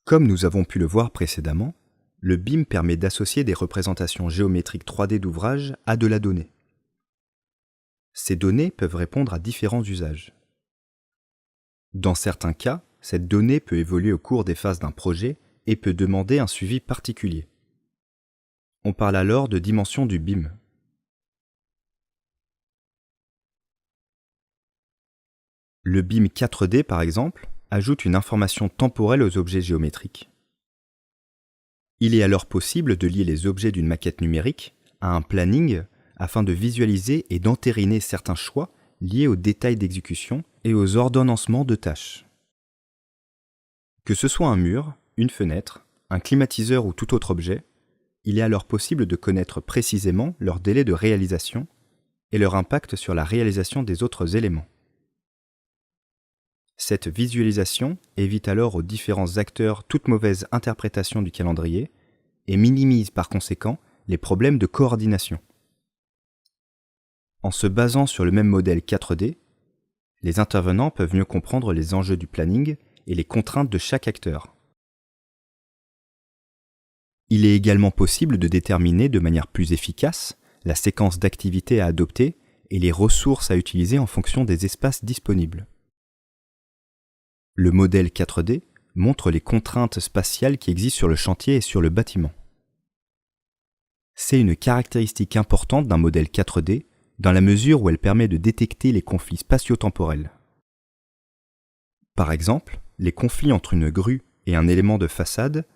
Comme nous avons pu le voir précédemment, le BIM permet d'associer des représentations géométriques 3D d'ouvrages à de la donnée. Ces données peuvent répondre à différents usages. Dans certains cas, cette donnée peut évoluer au cours des phases d'un projet et peut demander un suivi particulier. On parle alors de dimension du BIM. Le BIM 4D, par exemple, ajoute une information temporelle aux objets géométriques. Il est alors possible de lier les objets d'une maquette numérique à un planning afin de visualiser et d'entériner certains choix liés aux détails d'exécution et aux ordonnancements de tâches. Que ce soit un mur, une fenêtre, un climatiseur ou tout autre objet, il est alors possible de connaître précisément leur délai de réalisation et leur impact sur la réalisation des autres éléments. Cette visualisation évite alors aux différents acteurs toute mauvaise interprétation du calendrier et minimise par conséquent les problèmes de coordination. En se basant sur le même modèle 4D, les intervenants peuvent mieux comprendre les enjeux du planning et les contraintes de chaque acteur. Il est également possible de déterminer de manière plus efficace la séquence d'activités à adopter et les ressources à utiliser en fonction des espaces disponibles. Le modèle 4D montre les contraintes spatiales qui existent sur le chantier et sur le bâtiment. C'est une caractéristique importante d'un modèle 4D dans la mesure où elle permet de détecter les conflits spatio-temporels. Par exemple, les conflits entre une grue et un élément de façade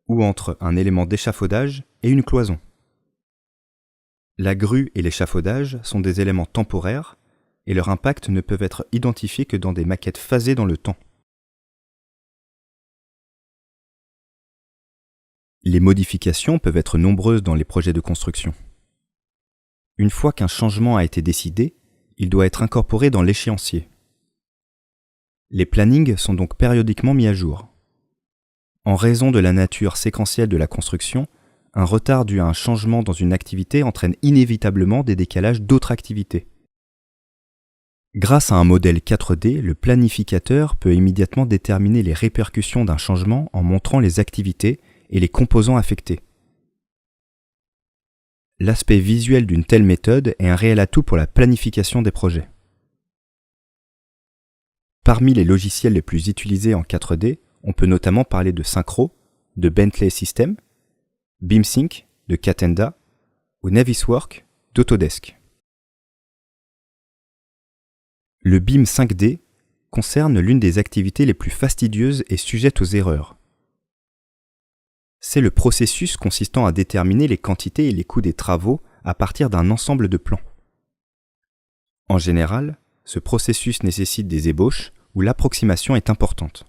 ou entre un élément d'échafaudage et une cloison. La grue et l'échafaudage sont des éléments temporaires et leur impact ne peuvent être identifiés que dans des maquettes phasées dans le temps. Les modifications peuvent être nombreuses dans les projets de construction. Une fois qu'un changement a été décidé, il doit être incorporé dans l'échéancier. Les plannings sont donc périodiquement mis à jour. En raison de la nature séquentielle de la construction, un retard dû à un changement dans une activité entraîne inévitablement des décalages d'autres activités. Grâce à un modèle 4D, le planificateur peut immédiatement déterminer les répercussions d'un changement en montrant les activités et les composants affectés. L'aspect visuel d'une telle méthode est un réel atout pour la planification des projets. Parmi les logiciels les plus utilisés en 4D, on peut notamment parler de Synchro, de Bentley Systems, BIMsync, de Catenda, ou Navisworks, d'Autodesk. Le BIM 5D concerne l'une des activités les plus fastidieuses et sujettes aux erreurs. C'est le processus consistant à déterminer les quantités et les coûts des travaux à partir d'un ensemble de plans. En général, ce processus nécessite des ébauches où l'approximation est importante.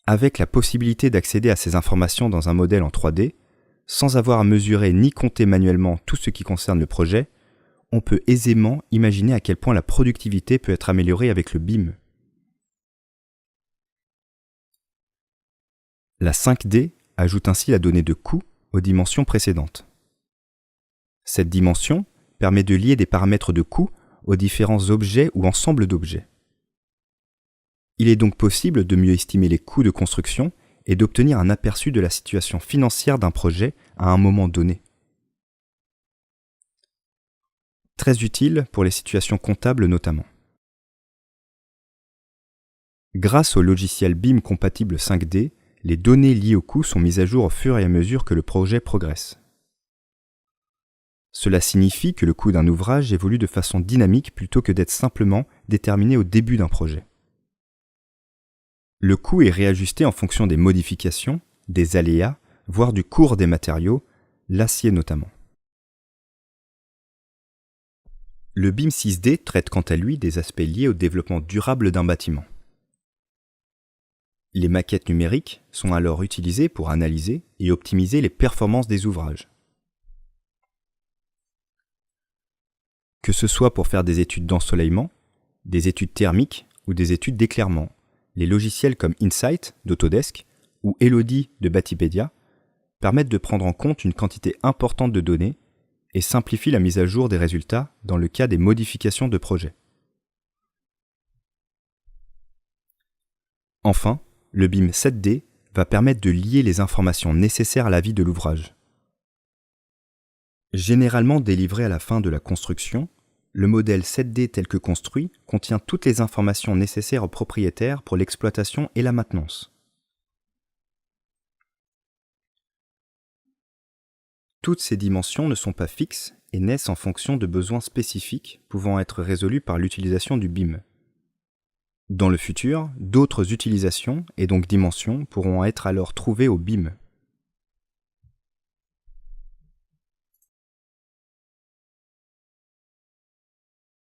Avec la possibilité d'accéder à ces informations dans un modèle en 3D, sans avoir à mesurer ni compter manuellement tout ce qui concerne le projet, on peut aisément imaginer à quel point la productivité peut être améliorée avec le BIM. La 5D ajoute ainsi la donnée de coût aux dimensions précédentes. Cette dimension permet de lier des paramètres de coût aux différents objets ou ensembles d'objets. Il est donc possible de mieux estimer les coûts de construction et d'obtenir un aperçu de la situation financière d'un projet à un moment donné. Très utile pour les situations comptables notamment. Grâce au logiciel BIM compatible 5D, les données liées au coût sont mises à jour au fur et à mesure que le projet progresse. Cela signifie que le coût d'un ouvrage évolue de façon dynamique plutôt que d'être simplement déterminé au début d'un projet. Le coût est réajusté en fonction des modifications, des aléas, voire du cours des matériaux, l'acier notamment. Le BIM 6D traite quant à lui des aspects liés au développement durable d'un bâtiment. Les maquettes numériques sont alors utilisées pour analyser et optimiser les performances des ouvrages. Que ce soit pour faire des études d'ensoleillement, des études thermiques ou des études d'éclairement, les logiciels comme Insight d'Autodesk ou Elodie de Batipedia permettent de prendre en compte une quantité importante de données et simplifient la mise à jour des résultats dans le cas des modifications de projet. Enfin, le BIM 7D va permettre de lier les informations nécessaires à la vie de l'ouvrage. Généralement délivré à la fin de la construction, le modèle 7D tel que construit contient toutes les informations nécessaires au propriétaire pour l'exploitation et la maintenance. Toutes ces dimensions ne sont pas fixes et naissent en fonction de besoins spécifiques pouvant être résolus par l'utilisation du BIM. Dans le futur, d'autres utilisations et donc dimensions pourront être alors trouvées au BIM.